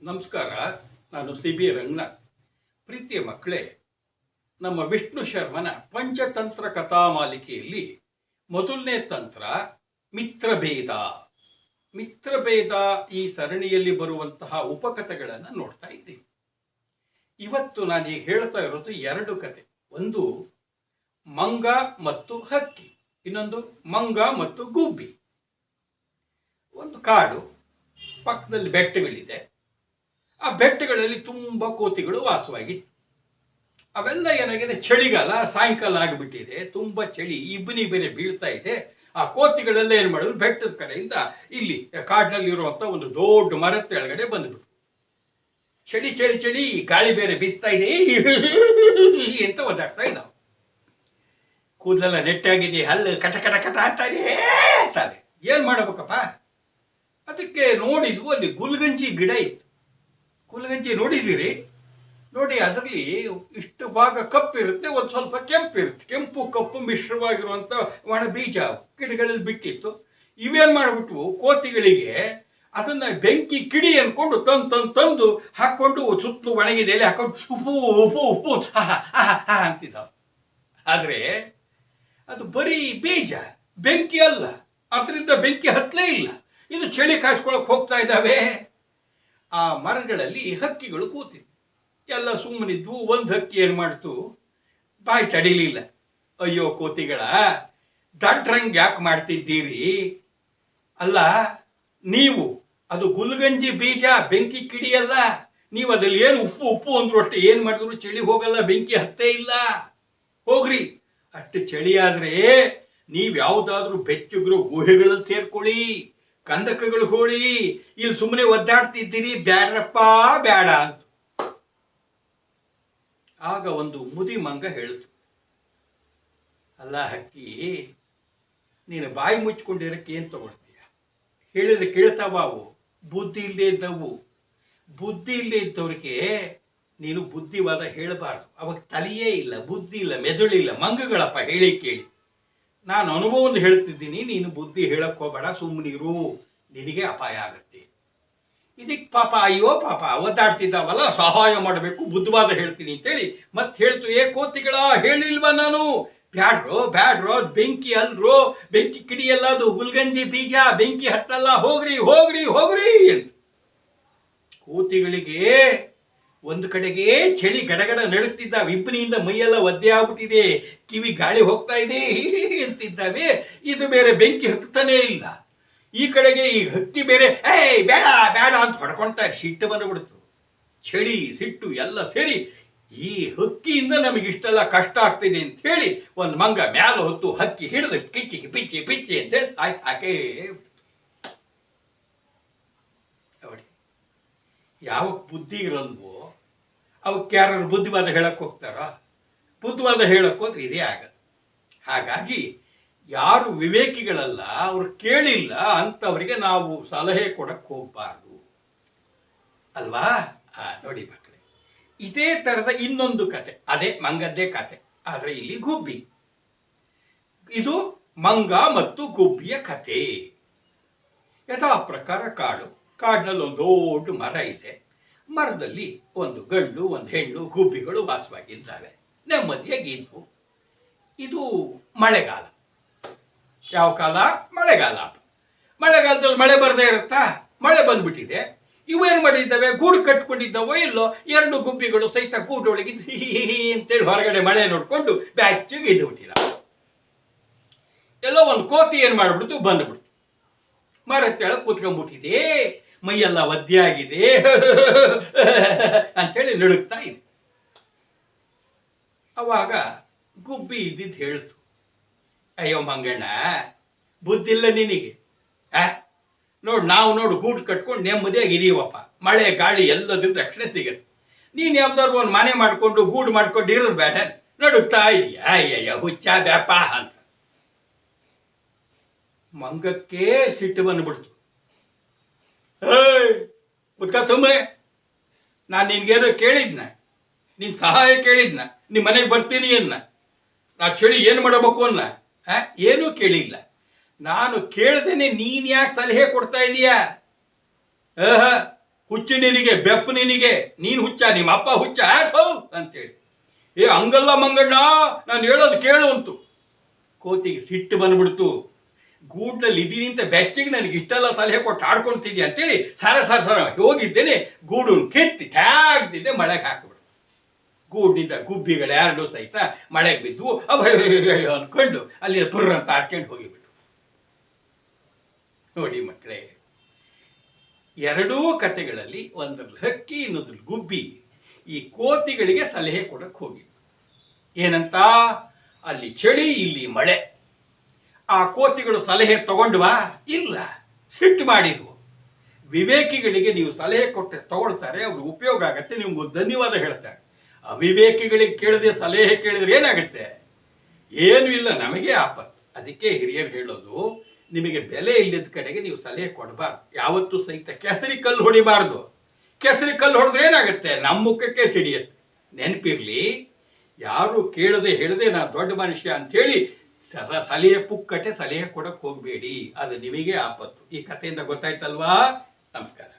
ನಮಸ್ಕಾರ. ನಾನು ಸಿ.ಬಿ. ರಂಗನಾಥ್. ಪ್ರೀತಿಯ ಮಕ್ಕಳೇ, ನಮ್ಮ ವಿಷ್ಣು ಶರ್ಮನ ಪಂಚತಂತ್ರ ಕಥಾಮಾಲಿಕೆಯಲ್ಲಿ ಮೊದಲನೇ ತಂತ್ರ ಮಿತ್ರಭೇದ. ಮಿತ್ರಭೇದ ಈ ಸರಣಿಯಲ್ಲಿ ಬರುವಂತಹ ಉಪಕಥೆಗಳನ್ನು ನೋಡ್ತಾ ಇದ್ದೀವಿ. ಇವತ್ತು ನಾನೀಗ ಹೇಳ್ತಾ ಇರೋದು ಎರಡು ಕತೆ. ಒಂದು ಮಂಗ ಮತ್ತು ಹಕ್ಕಿ, ಇನ್ನೊಂದು ಮಂಗ ಮತ್ತು ಗುಬ್ಬಿ. ಒಂದು ಕಾಡು, ಪಕ್ಕದಲ್ಲಿ ಬೆಟ್ಟಗಳಿದೆ. ಆ ಬೆಟ್ಟಗಳಲ್ಲಿ ತುಂಬ ಕೋತಿಗಳು ವಾಸವಾಗಿತ್ತು. ಅವೆಲ್ಲ ಏನಾಗಿದೆ, ಚಳಿಗಾಲ, ಸಾಯಂಕಾಲ ಆಗಿಬಿಟ್ಟಿದೆ, ತುಂಬ ಚಳಿ, ಇಬ್ಬನಿ ಬೇರೆ ಬೀಳ್ತಾ ಇದೆ. ಆ ಕೋತಿಗಳೆಲ್ಲ ಏನು ಮಾಡಿದ್ರು, ಬೆಟ್ಟದ ಕಡೆಯಿಂದ ಇಲ್ಲಿ ಕಾಡಿನಲ್ಲಿರುವಂಥ ಒಂದು ದೊಡ್ಡ ಮರದ ಕೆಳಗಡೆ ಬಂದ್ಬಿಟ್ಟು, ಚಳಿ ಚಳಿ ಚಳಿ, ಗಾಳಿ ಬೇರೆ ಬೀಸ್ತಾ ಇದೆ ಅಂತ ಒದ್ದಾಡ್ತಾ ಇದ್ದಾವೆ. ಕೂದಲೆಲ್ಲ ನೆಟ್ಟಾಗಿದೆ, ಹಲ್ಲು ಕಟ ಕಟ ಕಟ ಅಂತಾರೆ. ಏನು ಮಾಡಬೇಕಪ್ಪ? ಅದಕ್ಕೆ ನೋಡಿದ್ವು, ಅಲ್ಲಿ ಗುಲ್ಗಂಜಿ ಗಿಡ ಇತ್ತು. ಗುಲ್ಗಂಜಿ ನೋಡಿದ್ದೀರಿ? ನೋಡಿ, ಅದರಲ್ಲಿ ಇಷ್ಟು ಭಾಗ ಕಪ್ಪಿರುತ್ತೆ, ಒಂದು ಸ್ವಲ್ಪ ಕೆಂಪಿರುತ್ತೆ. ಕೆಂಪು ಕಪ್ಪು ಮಿಶ್ರವಾಗಿರುವಂಥ ಒಣ ಬೀಜ ಗಿಡಗಳಲ್ಲಿ ಬಿಟ್ಟಿತ್ತು. ಇವೇನು ಮಾಡಿಬಿಟ್ವು, ಕೋತಿಗಳಿಗೆ ಅದನ್ನು ಬೆಂಕಿ ಕಿಡಿ ಅಂದ್ಕೊಂಡು ತಂದು ಹಾಕ್ಕೊಂಡು ಸುತ್ತಲೂ ಒಣಗಿದೆ ಎಲೆ ಹಾಕೊಂಡು ಉಪ್ಪು ಉಪ್ಪು ಉಪ್ಪು ಅಂತಿದ್ದಾವೆ. ಆದರೆ ಅದು ಬರೀ ಬೀಜ, ಬೆಂಕಿ ಅಲ್ಲ. ಅದರಿಂದ ಬೆಂಕಿ ಹತ್ತಲೇ ಇಲ್ಲ. ಇದು ಚಳಿ ಕಾಯಿಸ್ಕೊಳಕ್ಕೆ ಹೋಗ್ತಾ ಇದ್ದಾವೆ. ಆ ಮರಗಳಲ್ಲಿ ಹಕ್ಕಿಗಳು ಕೂತಿದ್ವು. ಎಲ್ಲ ಸುಮ್ಮನಿದ್ವು. ಒಂದು ಹಕ್ಕಿ ಏನು ಮಾಡ್ತು, ಬಾಯಿ ತಡಿಲಿಲ್ಲ. ಅಯ್ಯೋ ಕೋತಿಗಳ, ದಡ್ರಂಗ್ ಯಾಕೆ ಮಾಡ್ತಿದ್ದೀರಿ? ಅಲ್ಲ, ನೀವು ಅದು ಗುಲ್ಗಂಜಿ ಬೀಜ, ಬೆಂಕಿ ಕಿಡಿಯಲ್ಲ. ನೀವು ಅದ್ರಲ್ಲಿ ಏನು ಉಪ್ಪು ಉಪ್ಪು ಅಂದ್ರು ಅಷ್ಟೇ, ಏನು ಮಾಡಿದ್ರು ಚಳಿ ಹೋಗಲ್ಲ, ಬೆಂಕಿ ಹತ್ತೇ ಇಲ್ಲ. ಹೋಗ್ರಿ, ಅಷ್ಟು ಚಳಿ ಆದ್ರೆ ನೀವು ಯಾವುದಾದ್ರೂ ಬೆಚ್ಚುಗ್ರು ಗುಹೆಗಳಲ್ಲಿ ಸೇರ್ಕೊಳ್ಳಿ, ಕಂದಕಗಳು ಹೋಳಿ. ಇಲ್ಲಿ ಸುಮ್ಮನೆ ಒದ್ದಾಡ್ತಿದ್ದೀರಿ, ಬ್ಯಾಡ್ರಪ್ಪ ಬ್ಯಾಡ ಅಂತ. ಆಗ ಒಂದು ಮುದಿ ಮಂಗ ಹೇಳ್ತು, ಅಲ್ಲ ಹಕ್ಕಿ, ನೀನು ಬಾಯಿ ಮುಚ್ಕೊಂಡಿರಕ್ಕೆ ಏನು ತಗೊಳ್ತೀಯ? ಹೇಳಿದ್ರೆ ಕೇಳ್ತಾವ ಅವು? ಬುದ್ಧಿ ಇಲ್ಲದೆ ಇದ್ದವು. ಬುದ್ಧಿ ಇಲ್ಲದೆ ಇದ್ದವ್ರಿಗೆ ನೀನು ಬುದ್ಧಿವಾದ ಹೇಳಬಾರ್ದು. ಅವಾಗ ತಲೆಯೇ ಇಲ್ಲ, ಬುದ್ಧಿ ಇಲ್ಲ, ಮೆದುಳಿಲ್ಲ. ಮಂಗಗಳಪ್ಪ, ಹೇಳಿ ಕೇಳಿ. ನಾನು ಅನುಭವವನ್ನು ಹೇಳ್ತಿದ್ದೀನಿ, ನೀನು ಬುದ್ಧಿ ಹೇಳಕ್ ಹೋಗಬೇಡ, ಸುಮ್ಮನಿರು, ನಿನಗೆ ಅಪಾಯ ಆಗುತ್ತೆ. ಇದಕ್ಕೆ ಪಾಪ, ಅಯ್ಯೋ ಪಾಪ, ಒದ್ದಾಡ್ತಿದ್ದಾವಲ್ಲ, ಸಹಾಯ ಮಾಡಬೇಕು, ಬುದ್ಧವಾದ ಹೇಳ್ತೀನಿ ಅಂತೇಳಿ ಮತ್ತೆ ಹೇಳ್ತು, ಕೋತಿಗಳ ಹೇಳಿಲ್ವಾ ನಾನು? ಬ್ಯಾಡ್ರೋ, ಬೆಂಕಿ ಅಲ್ರೋ, ಬೆಂಕಿ ಕಿಡಿಯಲ್ಲ, ಅದು ಗುಲ್ಗಂಜಿ ಬೀಜ, ಬೆಂಕಿ ಹತ್ತಲ್ಲ, ಹೋಗ್ರಿ ಹೋಗ್ರಿ ಹೋಗ್ರಿ ಅಂತ. ಕೋತಿಗಳಿಗೆ ಒಂದು ಕಡೆಗೆ ಚಳಿ ಗಡಗಡ ನಡುತ್ತಿದ್ದಾವೆ, ಇಬ್ಬನಿಯಿಂದ ಮೈಯೆಲ್ಲ ಒದ್ದೆ ಆಗ್ಬಿಟ್ಟಿದೆ, ಕಿವಿ ಗಾಳಿ ಹೋಗ್ತಾ ಇದೆ ಅಂತಿದ್ದಾವೆ. ಇದು ಬೇರೆ ಬೆಂಕಿ ಹತ್ತಾನೇ ಇಲ್ಲ. ಈ ಕಡೆಗೆ ಈ ಹಕ್ಕಿ ಬೇರೆ ಬೇಡ ಬೇಡ ಅಂತ ಹೊಡ್ಕೊಳ್ತಾ ಸಿಟ್ಟು ಬಂದುಬಿಡ್ತು. ಚಳಿ ಸಿಟ್ಟು ಎಲ್ಲ ಸೇರಿ ಈ ಹಕ್ಕಿಯಿಂದ ನಮಗೆ ಇಷ್ಟೆಲ್ಲ ಕಷ್ಟ ಆಗ್ತಿದೆ ಅಂತ ಹೇಳಿ ಒಂದು ಮಂಗ ಮ್ಯಾಲ ಹೊತ್ತು ಹಕ್ಕಿ ಹಿಡಿದು ಕಿಚ್ಚಿ ಪಿಚ್ಚಿ ಪಿಚ್ಚಿ ಅಂತ ಸಾಕೇ. ನೋಡಿ, ಯಾವ ಬುದ್ಧಿ ಇರಲ್ವೋ ಅವಕ್ಕೆ ಯಾರು ಬುದ್ಧಿವಾದ ಹೇಳಕ್ ಹೋಗ್ತಾರ? ಬುದ್ಧಿವಾದ ಹೇಳಕ್ ಹೋದ್ರೆ ಇದೇ ಆಗದು. ಹಾಗಾಗಿ ಯಾರು ವಿವೇಕಿಗಳಲ್ಲ, ಅವ್ರು ಕೇಳಿಲ್ಲ ಅಂತವರಿಗೆ ನಾವು ಸಲಹೆ ಕೊಡಕ್ ಹೋಗ್ಬಾರ್ದು ಅಲ್ವಾ? ನೋಡಿ ಮಕ್ಕಳೇ, ಇದೇ ತರದ ಇನ್ನೊಂದು ಕತೆ, ಅದೇ ಮಂಗದ್ದೇ ಕತೆ, ಆದ್ರೆ ಇಲ್ಲಿ ಗುಬ್ಬಿ. ಇದು ಮಂಗ ಮತ್ತು ಗುಬ್ಬಿಯ ಕತೆ. ಯಥಾ ಪ್ರಕಾರ ಕಾಡಿನಲ್ಲಿ ಒಂದು ದೊಡ್ಡ ಮರ ಇದೆ. ಮರದಲ್ಲಿ ಒಂದು ಗಂಡು ಒಂದು ಹೆಣ್ಣು ಗುಬ್ಬಿಗಳು ವಾಸವಾಗಿದ್ದಾವೆ, ನೆಮ್ಮದಿಯಾಗಿದ್ವು. ಇದು ಮಳೆಗಾಲ. ಯಾವ ಕಾಲ? ಮಳೆಗಾಲ. ಮಳೆಗಾಲದಲ್ಲಿ ಮಳೆ ಬರದೇ ಇರುತ್ತಾ? ಮಳೆ ಬಂದ್ಬಿಟ್ಟಿದೆ. ಇವೇನು ಮಾಡಿದ್ದಾವೆ, ಗೂಡು ಕಟ್ಕೊಂಡಿದ್ದಾವೋ ಇಲ್ಲೋ, ಎರಡು ಗುಬ್ಬಿಗಳು ಸಹಿತ ಗೂಡೊಳಗಿದ್ದು ಅಂತೇಳಿ ಹೊರಗಡೆ ಮಳೆ ನೋಡ್ಕೊಂಡು ಬ್ಯಾಚಿಗೆ ಇದ್ದು ಬಿಟ್ಟಿಲ್ಲ. ಎಲ್ಲೋ ಒಂದು ಕೋತಿ ಏನು ಮಾಡ್ಬಿಡ್ತು, ಬಂದ್ಬಿಡ್ತು. ಮರದ ಕೆಳಗೆ ಕೂತ್ಕೊಂಡ್ಬಿಟ್ಟಿದೆ, ಮೈಯೆಲ್ಲ ಒದ್ದೆ ಆಗಿದೆ ಅಂತೇಳಿ ನಡುಗ್ತಾ ಇದೆ. ಅವಾಗ ಗುಬ್ಬಿ ಇದ್ದಿದ್ದು ಹೇಳ್ತು, ಅಯ್ಯೋ ಮಂಗಣ್ಣ, ಬುದ್ಧಿಲ್ಲ ನಿನಗೆ? ನಾವು ಗೂಡು ಕಟ್ಕೊಂಡು ನೆಮ್ಮದಿಯಾಗಿ ಇದೀವಪ್ಪ, ಮಳೆ ಗಾಳಿ ಎಲ್ಲದ್ರಿಂದ ರಕ್ಷಣೆ ಸಿಗುತ್ತೆ. ನೀನು ಯಾವ್ದಾದ್ರು ಒಂದು ಮನೆ ಮಾಡ್ಕೊಂಡು ಗೂಡು ಮಾಡ್ಕೊಂಡು ಇರೋದು ಬೇಡ, ನಡುಗ್ತಾ ಇದೀಯ, ಅಯ್ಯಯ್ಯ ಹುಚ್ಚ ಬ್ಯಾಪ ಅಂತ. ಮಂಗಕ್ಕೆ ಸಿಟ್ಟು ಬಂದ್ಬಿಡ್ತು. ಸುಮ್ಮನೆ, ನಾನು ನಿನ್ಗೇನೋ ಕೇಳಿದ್ನ, ನಿನ್ ಸಹಾಯ ಕೇಳಿದ್ನ, ನಿಮ್ಮ ಮನೆಗೆ ಬರ್ತೀನಿ ಅನ್ನ, ನಾ ಚಳಿ ಏನು ಮಾಡಬೇಕು ಅನ್ನ, ಏನೂ ಕೇಳಿಲ್ಲ. ನಾನು ಕೇಳ್ದೇನೆ ನೀನ್ ಯಾಕೆ ಸಲಹೆ ಕೊಡ್ತಾ ಇದೀಯಾ? ಹುಚ್ಚು ನಿನಗೆ, ಬೆಪ್ಪು ನಿನಗೆ, ನೀನು ಹುಚ್ಚ, ನಿಮ್ಮ ಅಪ್ಪ ಹುಚ್ಚ ಅಂತೇಳಿ. ಏ ಹಂಗಲ್ಲ ಮಂಗಣ್ಣ, ನಾನು ಹೇಳೋದು ಕೇಳು ಅಂತು. ಕೋತಿಗೆ ಸಿಟ್ಟು ಬಂದ್ಬಿಡ್ತು. ಗೂಡ್ನಲ್ಲಿ ಇದೀನಿ ಅಂತ ಬೆಚ್ಚಗೆ ನನಗೆ ಇಷ್ಟೆಲ್ಲ ಸಲಹೆ ಕೊಟ್ಟು ಆಡ್ಕೊಳ್ತಿದ್ಯಾ ಅಂತೇಳಿ ಸರ ಹೋಗಿದ್ದೇನೆ, ಗೂಡನ್ನು ಕೆತ್ತಿ ಟ್ಯಾಗ್ದಿದ್ದೆ ಮಳೆಗೆ ಹಾಕಿಬಿಡ್ತು. ಗೂಡಿನಿಂದ ಗುಬ್ಬಿಗಳು ಎರಡು ಸಹಿತ ಮಳೆಗೆ ಬಿದ್ದು ಅಭಯ ಅನ್ಕೊಂಡು ಅಲ್ಲಿ ಪುರ್ರ ಅಂತ ಆಡ್ಕೊಂಡು ಹೋಗಿಬಿಟ್ಟು. ನೋಡಿ ಮಕ್ಕಳೇ, ಎರಡೂ ಕಥೆಗಳಲ್ಲಿ ಒಂದ್ರಲ್ಲಿ ಹಕ್ಕಿ, ಇನ್ನೊಂದ್ರಲ್ಲಿ ಗುಬ್ಬಿ ಈ ಕೋತಿಗಳಿಗೆ ಸಲಹೆ ಕೊಡಕ್ಕೆ ಹೋಗಿ. ಏನಂತ? ಅಲ್ಲಿ ಚಳಿ, ಇಲ್ಲಿ ಮಳೆ. ಆ ಕೋತಿಗಳು ಸಲಹೆ ತಗೊಂಡ್ವಾ? ಇಲ್ಲ, ಸಿಟ್ಟು ಮಾಡಿದ್ವು. ವಿವೇಕಿಗಳಿಗೆ ನೀವು ಸಲಹೆ ಕೊಟ್ಟರೆ ತಗೊಳ್ತಾರೆ, ಅವ್ರಿಗೆ ಉಪಯೋಗ ಆಗತ್ತೆ, ನಿಮ್ಗೆ ಧನ್ಯವಾದ ಹೇಳ್ತಾರೆ. ಅವಿವೇಕಿಗಳಿಗೆ ಕೇಳದೆ ಸಲಹೆ ಕೇಳಿದ್ರೆ ಏನಾಗುತ್ತೆ? ಏನೂ ಇಲ್ಲ, ನಮಗೆ ಆಪತ್ತು. ಅದಕ್ಕೆ ಹಿರಿಯರು ಹೇಳೋದು, ನಿಮಗೆ ಬೆಲೆ ಇಲ್ಲದ ಕಡೆಗೆ ನೀವು ಸಲಹೆ ಕೊಡಬಾರ್ದು. ಯಾವತ್ತೂ ಸಹಿತ ಕೆಸರಿ ಕಲ್ಲು ಹೊಡಿಬಾರ್ದು. ಕೆಸರಿ ಕಲ್ಲು ಹೊಡೆದ್ರೆ ಏನಾಗುತ್ತೆ? ನಮ್ಮ ಮುಖಕ್ಕೆ ಸಿಡಿಯುತ್ತೆ. ನೆನಪಿರ್ಲಿ, ಯಾರು ಕೇಳದೆ ಹೇಳದೆ ನಾನು ದೊಡ್ಡ ಮನುಷ್ಯ ಅಂತೇಳಿ ಸಲಹೆ ಪುಕ್ಕಟೆ ಸಲಹೆ ಕೊಡಕ್ಕೆ ಹೋಗಬೇಡಿ, ಅದು ನಿಮಗೆ ಆಪತ್ತು. ಈ ಕಥೆಯಿಂದ ಗೊತ್ತಾಯ್ತಲ್ವಾ? ನಮಸ್ಕಾರ.